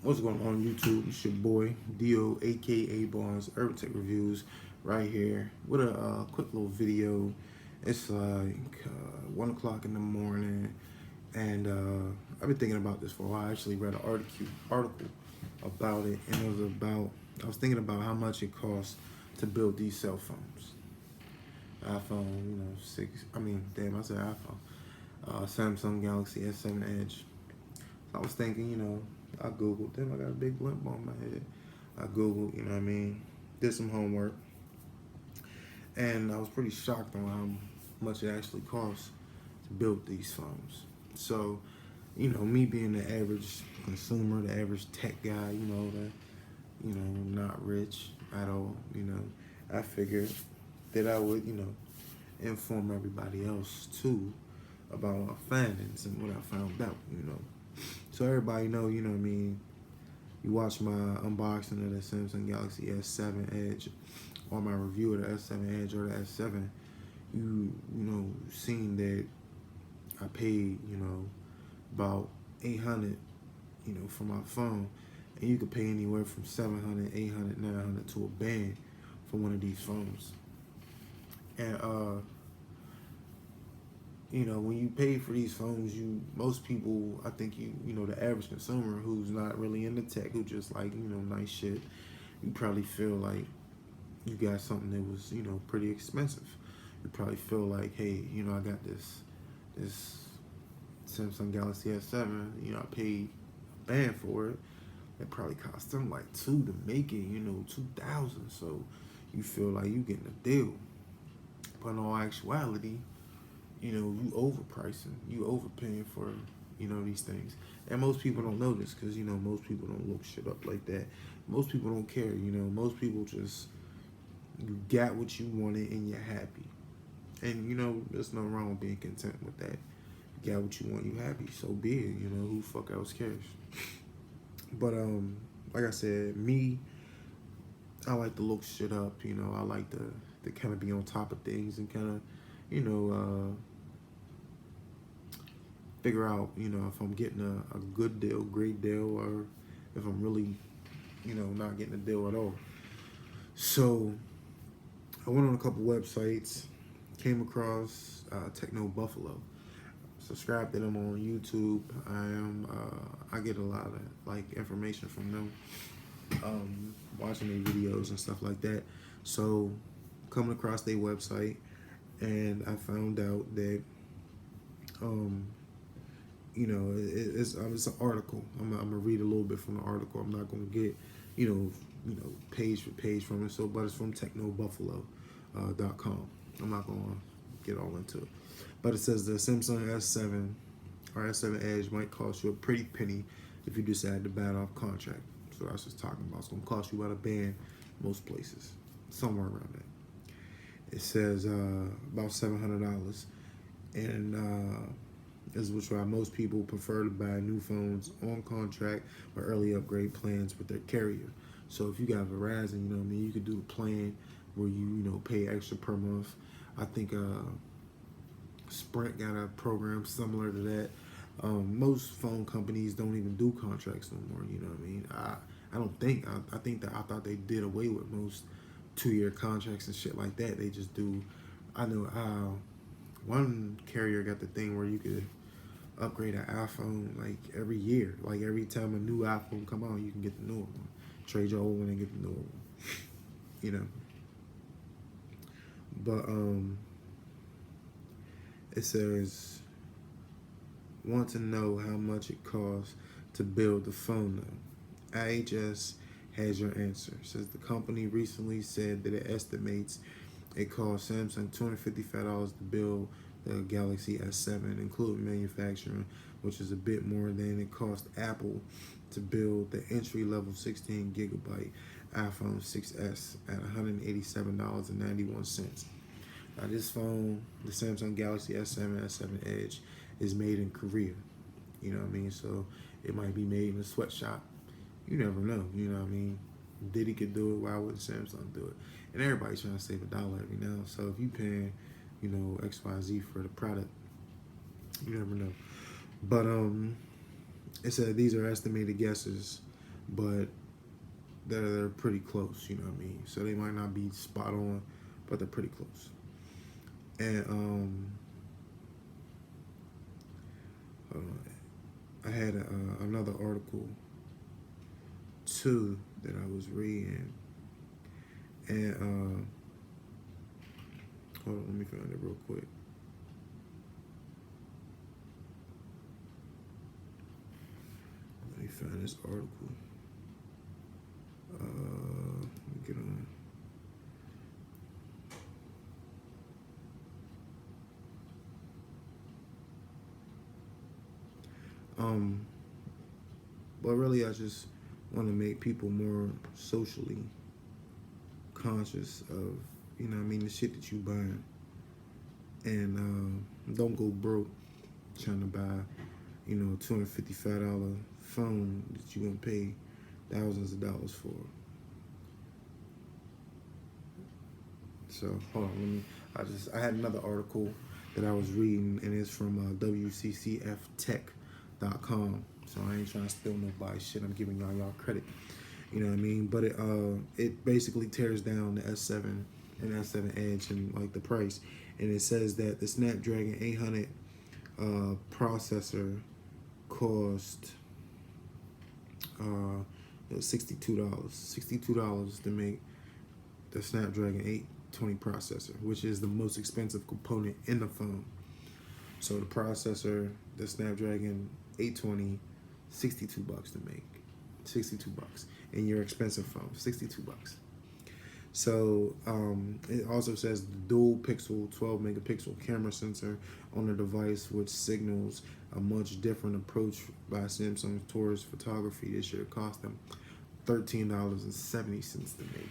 What's going on YouTube? It's your boy DOAKABONDS Urban Tech Reviews right here with a quick little video. It's like 1 o'clock in the morning, and I've been thinking about this for a while. I actually read an article about it, and it was about, I was thinking about how much it costs to build these cell phones. iPhone, I said iPhone. Samsung Galaxy S7 Edge. I was thinking, I Googled, damn, I got a big blimp on my head. I Googled, did some homework. And I was pretty shocked on how much it actually costs to build these phones. So, me being the average consumer, the average tech guy, not rich at all, I figured that I would, inform everybody else too about my findings and what I found out, So everybody know, you watch my unboxing of the Samsung Galaxy S7 Edge or my review of the S7 Edge or the S7, you seen that I paid, about $800, for my phone. And you could pay anywhere from $700, $800, $900 to a band for one of these phones. And when you pay for these phones, most people, I think the average consumer who's not really into tech, who just like, nice shit, you probably feel like you got something that was, pretty expensive. You probably feel like, hey, I got this Samsung Galaxy S7, I paid a band for it. It probably cost them like $2 to make it, $2,000. So you feel like you getting a deal. But in all actuality, you overpricing, you overpaying for, these things. And most people don't know this because, most people don't look shit up like that. Most people don't care, most people just, you got what you wanted and you're happy. And, there's nothing wrong with being content with that. You got what you want, you happy, so be it, who the fuck else cares? But, like I said, I like to look shit up, I like to kind of be on top of things and kind of, figure out, if I'm getting a good deal, great deal, or if I'm really, not getting a deal at all. So I went on a couple websites, came across Techno Buffalo. Subscribe to them on YouTube. I get a lot of information from them, watching their videos and stuff like that. So coming across their website, and I found out that it's an article. I'm gonna read a little bit from the article. I'm not gonna get page for page from it. But it's from technobuffalo.com. I'm not gonna get all into it. But it says the Samsung S7 or S7 Edge might cost you a pretty penny if you decide to bat off contract. So that's what it's talking about. It's gonna cost you about a band most places, somewhere around that. It says about $700, and is which why most people prefer to buy new phones on contract or early upgrade plans with their carrier. So if you got Verizon, you could do a plan where you pay extra per month. I think Sprint got a program similar to that. Most phone companies don't even do contracts no more. I thought they did away with most 2-year contracts and shit like that. They just do. I know one carrier got the thing where you could upgrade an iPhone like every year. Like every time a new iPhone come out, you can get the newer one. Trade your old one and get the newer one. But it says, want to know how much it costs to build the phone now? IHS has your answer. It says the company recently said that it estimates it costs Samsung $255 to build the Galaxy S7, including manufacturing, which is a bit more than it cost Apple to build the entry-level 16GB iPhone 6s at $187.91. Now this phone, the Samsung Galaxy S7, S7 Edge, is made in Korea. So it might be made in a sweatshop. You never know, Diddy could do it, why wouldn't Samsung do it? And everybody's trying to save $1 every now. So if you paying, XYZ for the product, you never know. But it said these are estimated guesses but they're pretty close, you know what I mean? So they might not be spot on, but they're pretty close. And hold on. I had another article too that I was reading, and hold on, let me find it real quick. Let me find this article. Let me get on. But really, I just want to make people more socially conscious of, you know what I mean, the shit that you buying. And don't go broke trying to buy, you know, $255 phone that you're going to pay thousands of dollars for. So, hold on, I had another article that I was reading, and it's from WCCFtech.com. So I ain't trying to steal nobody's shit. I'm giving y'all credit. You know what I mean? But it basically tears down the S7 and S7 Edge and like the price. And it says that the Snapdragon 800 processor cost $62. $62 to make the Snapdragon 820 processor, which is the most expensive component in the phone. So the processor, the Snapdragon 820, $62 to make. $62. And your expensive phone, $62. So it also says the dual pixel 12 megapixel camera sensor on the device, which signals a much different approach by Samsung towards photography. This year cost them $13.70 to make.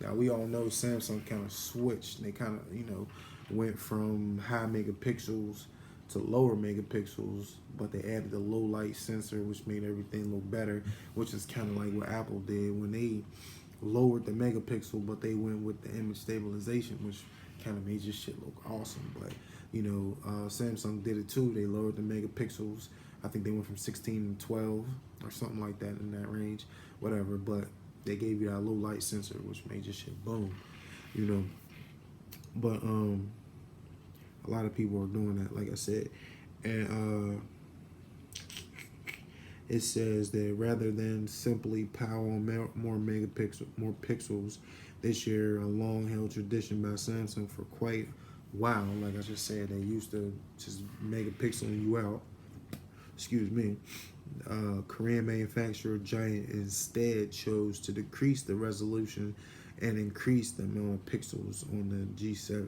Now we all know Samsung kind of switched. They kind of, you know, went from high megapixels to lower megapixels, but they added the low light sensor, which made everything look better, which is kind of like what Apple did when they lowered the megapixel, but they went with the image stabilization, which kind of made your shit look awesome. But you know, Samsung did it too. They lowered the megapixels. I think they went from 16 to 12 or something like that, in that range, whatever. But they gave you that low light sensor, which made your shit boom, you know. But a lot of people are doing that, like I said. And it says that rather than simply power on more pixels, this year, a long-held tradition by Samsung for quite a while. Like I just said, they used to just megapixeling you out. Excuse me. Korean manufacturer Giant instead chose to decrease the resolution and increase the amount of pixels on the G7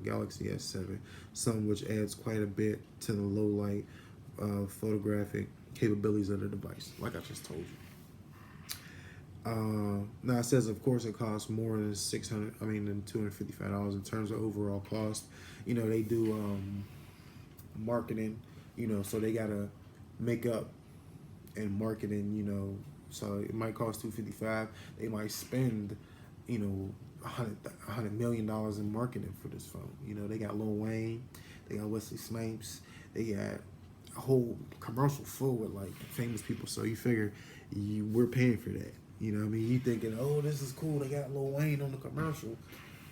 Galaxy S7, something which adds quite a bit to the low light photographic capabilities of the device, like I just told you. Now it says, of course, it costs more than $255 in terms of overall cost. You know, they do marketing, you know, so they gotta make up and marketing, you know, so it might cost $255. They might spend, you know, $100 million in marketing for this phone. You know, they got Lil Wayne, they got Wesley Snipes, they got a whole commercial full with like famous people. So you figure we're paying for that. You know what I mean? You thinking, oh, this is cool, they got Lil Wayne on the commercial.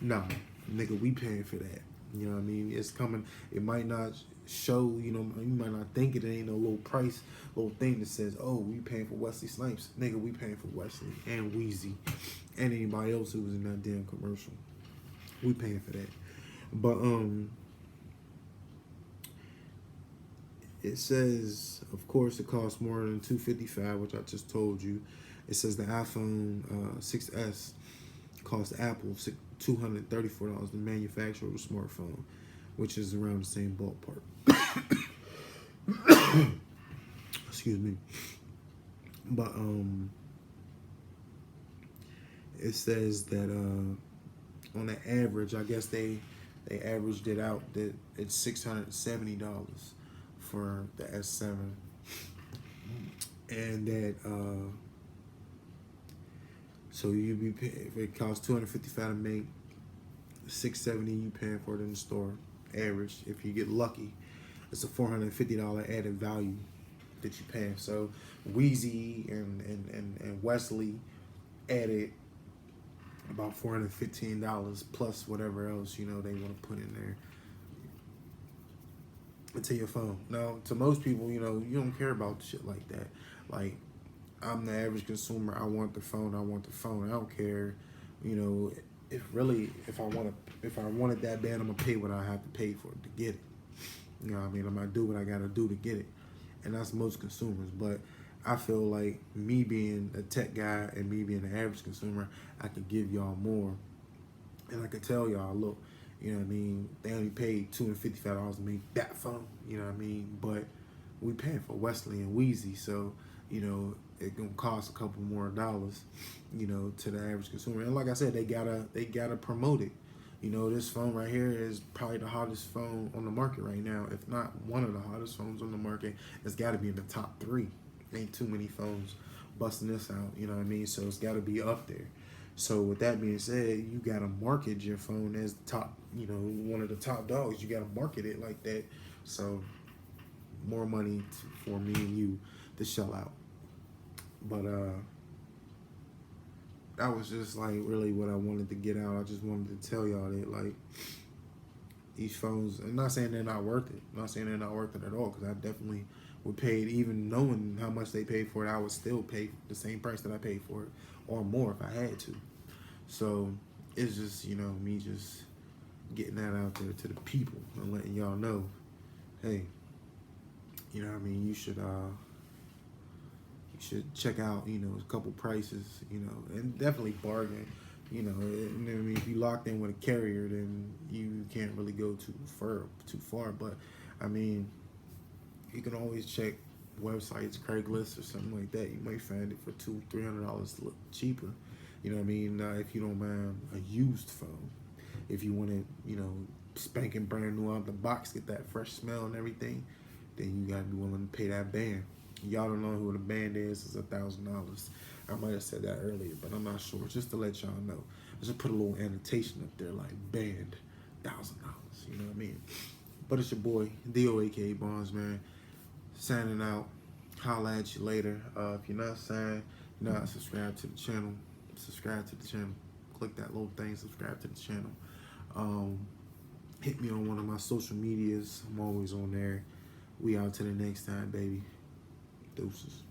Nah, nigga, we paying for that. You know what I mean? It's coming. It might not show, you know, you might not think it ain't no little price, little thing that says, oh, we paying for Wesley Snipes. Nigga, we paying for Wesley and Wheezy and anybody else who was in that damn commercial. We paying for that. But it says, of course, it costs more than $255, which I just told you. It says the iPhone 6S cost Apple $234 to manufacture a smartphone, which is around the same ballpark. Excuse me. But it says that on the average, I guess they averaged it out that it's $670 for the S7, and that so you be paying, if it costs $255 to make, $670 you paying for it in the store. Average, if you get lucky, it's a $450 added value that you paying. So Wheezy and Wesley added about $415 plus whatever else, you know, they want to put in there into your phone. Now, to most people, you know, you don't care about shit like that. Like, I'm the average consumer. I want the phone. I want the phone. I don't care, you know, if I want it that bad, I'm gonna pay what I have to pay for it to get it. You know what I mean? I'm gonna do what I gotta do to get it. And that's most consumers. But I feel like me being a tech guy and me being an average consumer, I could give y'all more. And I could tell y'all, look, you know what I mean? They only paid $255 to make that phone, you know what I mean? But we paying for Wesley and Wheezy, so, you know, it gonna cost a couple more dollars, you know, to the average consumer. And like I said, they gotta promote it. You know, this phone right here is probably the hottest phone on the market right now. If not one of the hottest phones on the market, it's gotta be in the top 3. Ain't too many phones busting this out, you know what I mean? So it's gotta be up there. So with that being said, you gotta market your phone as the top, you know, one of the top dogs. You gotta market it like that. So more money for me and you to shell out. But that was just like really what I wanted to get out. I just wanted to tell y'all that, like, these phones, I'm not saying they're not worth it. I'm not saying they're not worth it at all, because I definitely would pay it. Even knowing how much they paid for it, I would still pay the same price that I paid for it, or more if I had to. So it's just, you know, me just getting that out there to the people and letting y'all know, hey, you know what I mean, you should check out, you know, a couple prices, you know, and definitely bargain. You know, and I mean, if you locked in with a carrier, then you can't really go too far. But I mean, you can always check websites, Craigslist or something like that. You might find it for $200-300 cheaper. You know what I mean? If you don't mind a used phone, if you want it, you know, spanking brand new out the box, get that fresh smell and everything, then you gotta be willing to pay that band. Y'all don't know who the band is. It's $1,000. I might have said that earlier, but I'm not sure. Just to let y'all know, just put a little annotation up there like band, $1,000. You know what I mean? But it's your boy DOAKABONDS, man. Signing out. Holla at you later. If you're not signed, you're not subscribed to the channel. Subscribe to the channel. Click that little thing. Subscribe to the channel. Hit me on one of my social medias. I'm always on there. We out to the next time, baby. Deuces.